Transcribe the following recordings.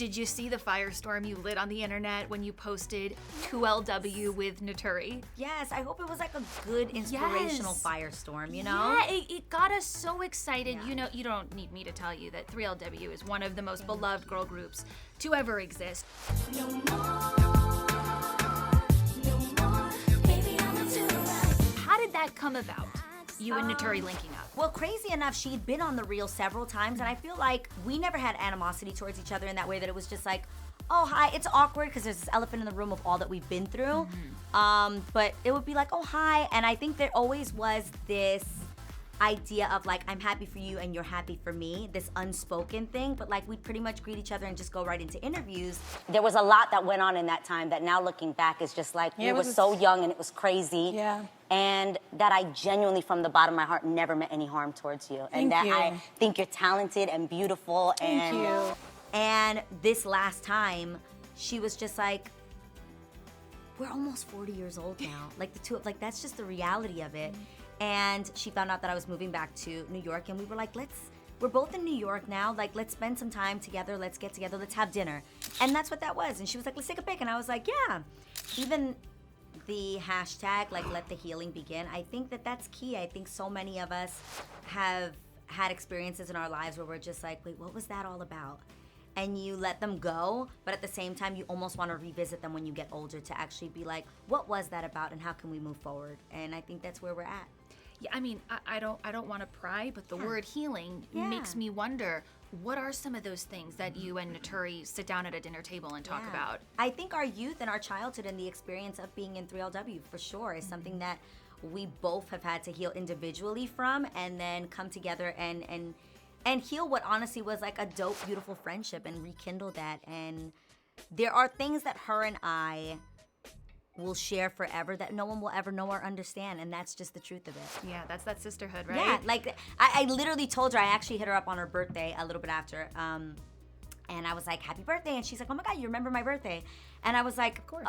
Did you see the firestorm you lit on the internet when you posted 2LW with Naturi? Yes, I hope it was like a good inspirational firestorm, you know? Yeah, it got us so excited. You know, you don't need me to tell you that 3LW is one of the most beloved girl groups to ever exist. No more, baby, I'm into it. How did that come about? You and Naturi linking up? Well, crazy enough, she'd been on the reel several times, and I feel like we never had animosity towards each other in that way, that it was just like, oh, hi. It's awkward because there's this elephant in the room of all that we've been through. But it would be like, oh, hi. And I think there always was this idea of like, I'm happy for you and you're happy for me, this unspoken thing, but like we'd pretty much greet each other and just go right into interviews. There was a lot that went on in that time that now looking back is just like, we were so young and it was crazy. Yeah. And that I genuinely, from the bottom of my heart, never meant any harm towards you. And that I think you're talented and beautiful. Thank you. And this last time, she was just like, we're almost 40 years old now. Like the two of, like, that's just the reality of it. And she found out that I was moving back to New York, and we were like, we're both in New York now, like, let's spend some time together, let's get together, let's have dinner. And that's what that was. And she was like, let's take a pic. And I was like, yeah. Even the hashtag, like, let the healing begin, I think that that's key. I think so many of us have had experiences in our lives where we're just like, wait, what was that all about? And you let them go, but at the same time, you almost want to revisit them when you get older to actually be like, what was that about and how can we move forward? And I think that's where we're at. Yeah, I mean, I don't want to pry, but the word healing makes me wonder, what are some of those things that you and Naturi sit down at a dinner table and talk about? I think our youth and our childhood and the experience of being in 3LW for sure is something that we both have had to heal individually from, and then come together and heal what honestly was like a dope, beautiful friendship and rekindle that. And there are things that her and I will share forever that no one will ever know or understand, and that's just the truth of it. Yeah, that's that sisterhood, right? Yeah, like I literally told her, I actually hit her up on her birthday a little bit after, and I was like, happy birthday, and she's like, oh my God, you remember my birthday? And I was like, of course.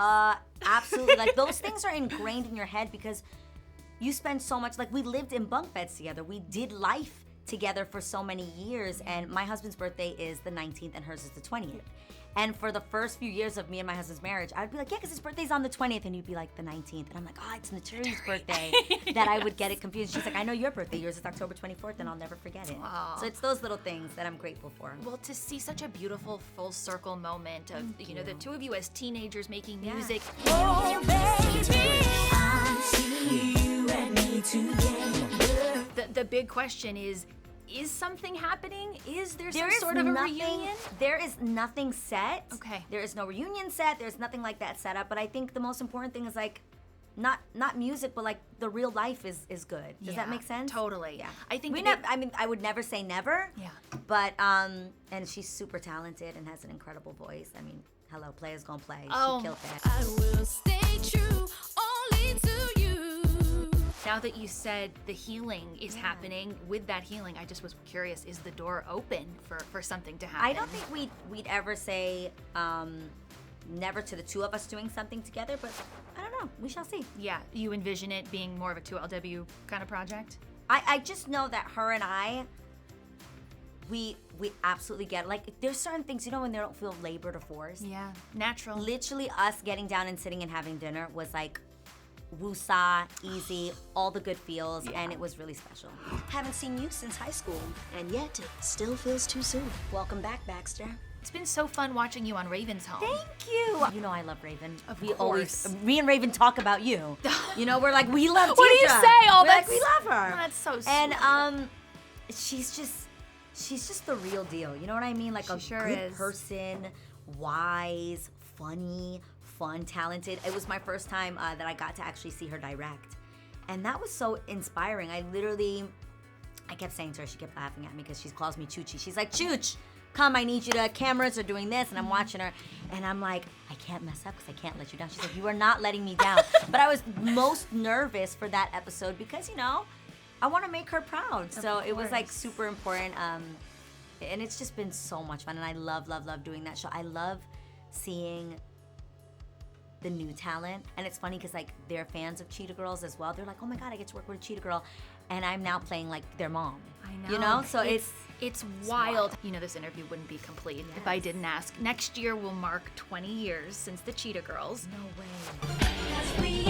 Absolutely. Like, those things are ingrained in your head because you spend so much, like, we lived in bunk beds together, we did life together for so many years, and my husband's birthday is the 19th and hers is the 20th. And for the first few years of me and my husband's marriage, I'd be like, yeah, because his birthday's on the 20th, and you'd be like, the 19th. And I'm like, oh, it's Naturi's birthday. That I would get it confused. She's like, I know your birthday. Yours is October 24th, and I'll never forget it. Aww. So it's those little things that I'm grateful for. Well, to see such a beautiful full circle moment of, you know, the two of you as teenagers making music. Oh, baby, I see you and me together. The big question is something happening? Is there some There is sort of a nothing, reunion? There is nothing set. Okay. There is no reunion set. There's nothing like that set up. But I think the most important thing is like, not music, but like the real life is good. Does that make sense? Totally. Yeah. I think I mean, I would never say never. Yeah. But and she's super talented and has an incredible voice. I mean, hello, players gonna play. Oh. She killed that. I will stay true only to you. Now that you said the healing is happening, with that healing, I just was curious, is the door open for something to happen? I don't think we'd ever say never to the two of us doing something together, but I don't know. We shall see. Yeah, you envision it being more of a 2LW kind of project? I just know that her and I, we absolutely get it. Like, there's certain things, you know, when they don't feel labored or forced. Yeah, natural. Literally, us getting down and sitting and having dinner was like woosah, easy, all the good feels, and it was really special. Haven't seen you since high school, and yet it still feels too soon. Welcome back, Baxter. It's been so fun watching you on Raven's Home. Thank you. You know I love Raven. Of we course. always, me and Raven talk about you. You know, we're like, we love Deidre. What do you say? Oh, we're like, we love her. That's so sweet. And she's just the real deal. You know what I mean? Like, She a sure good is. person, wise, funny, fun, talented. It was my first time that I got to actually see her direct. And that was so inspiring. I kept saying to her, she kept laughing at me because she calls me Choochie. She's like, Chooch, come, I need you to, cameras are doing this. And I'm watching her, and I'm like, I can't mess up because I can't let you down. She's like, you are not letting me down. But I was most nervous for that episode because, you know, I want to make her proud. So it was like super important. And it's just been so much fun. And I love, love, love doing that show. I love seeing the new talent. And it's funny because like they're fans of Cheetah Girls as well. They're like, oh my God, I get to work with a Cheetah Girl. and I'm now playing like their mom. I know. You know, so it's wild. You know, this interview wouldn't be complete if I didn't ask. Next year will mark 20 years since the Cheetah Girls. no way.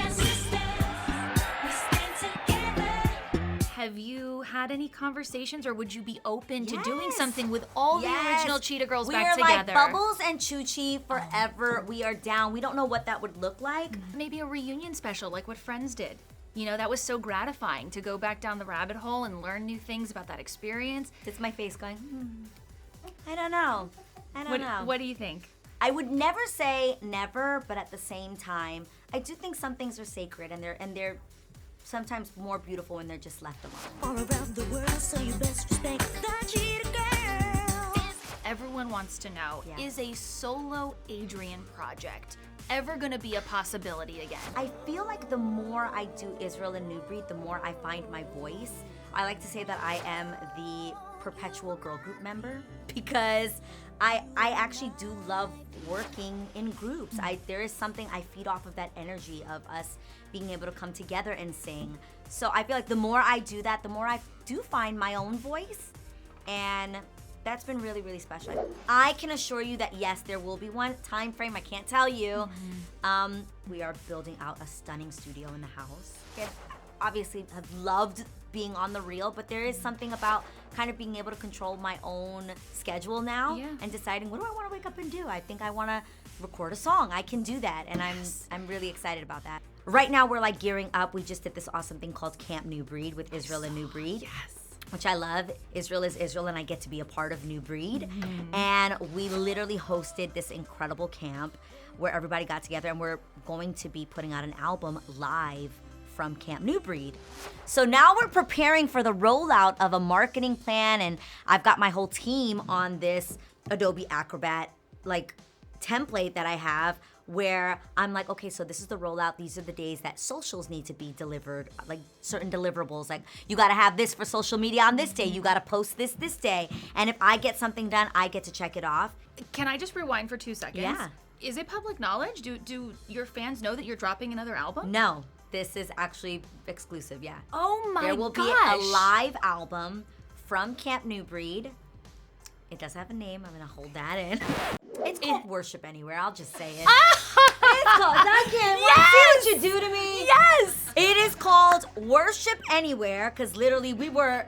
Have you had any conversations, or would you be open to doing Yes. something with all the Yes. original Cheetah Girls we back are together? like Bubbles and Choo-Chee forever. We are down. We don't know what that would look like. Maybe a reunion special like what Friends did. You know, that was so gratifying to go back down the rabbit hole and learn new things about that experience. It's my face going, I don't know. I don't know. What do you think? I would never say never, but at the same time, I do think some things are sacred, and they're sometimes more beautiful when they're just left alone. All around the world, so you best respect the Cheetah Girl. Everyone wants to know, Yeah. is a solo Adrienne project ever gonna be a possibility again? I feel like the more I do Israel and New Breed, the more I find my voice. I like to say that I am the perpetual girl group member because I actually do love working in groups. There is something I feed off of that energy of us being able to come together and sing. So I feel like the more I do that, the more I do find my own voice, and that's been really, really special. I can assure you that yes, there will be one. Time frame, I can't tell you. We are building out a stunning studio in the house. And obviously have loved being on the reel, but there is something about kind of being able to control my own schedule now and deciding what do I want to wake up and do. I think I want to record a song. I can do that, and I'm really excited about that. Right now we're like gearing up. We just did this awesome thing called Camp New Breed with Israel and New Breed. Yes. Which I love. Israel is Israel, and I get to be a part of New Breed. And we literally hosted this incredible camp where everybody got together, and we're going to be putting out an album live from Camp New Breed. So now we're preparing for the rollout of a marketing plan, and I've got my whole team on this Adobe Acrobat like template that I have, where I'm like, okay, so this is the rollout. These are the days that socials need to be delivered, like certain deliverables. Like, you gotta have this for social media on this day. You gotta post this day. And if I get something done, I get to check it off. Can I just rewind for 2 seconds? Yeah. Is it public knowledge? Do your fans know that you're dropping another album? No, this is actually exclusive, yeah. Oh my gosh. There will be a live album from Camp New Breed. It does have a name. I'm gonna hold that in. It's called Worship Anywhere. I'll just say it. It's called. I can't. Yes! See what you do to me. Yes! It is called Worship Anywhere because literally we were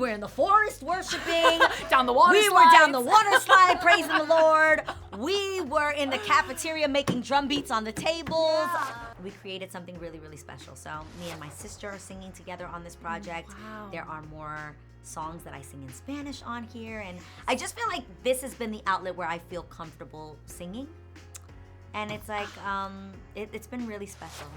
in the forest worshiping. Down the water We slides. were down the water slide praising the Lord. We were in the cafeteria making drum beats on the tables. We created something really, really special. So me and my sister are singing together on this project. Wow. There are more songs that I sing in Spanish on here, and I just feel like this has been the outlet where I feel comfortable singing. And it's like, it's been really special.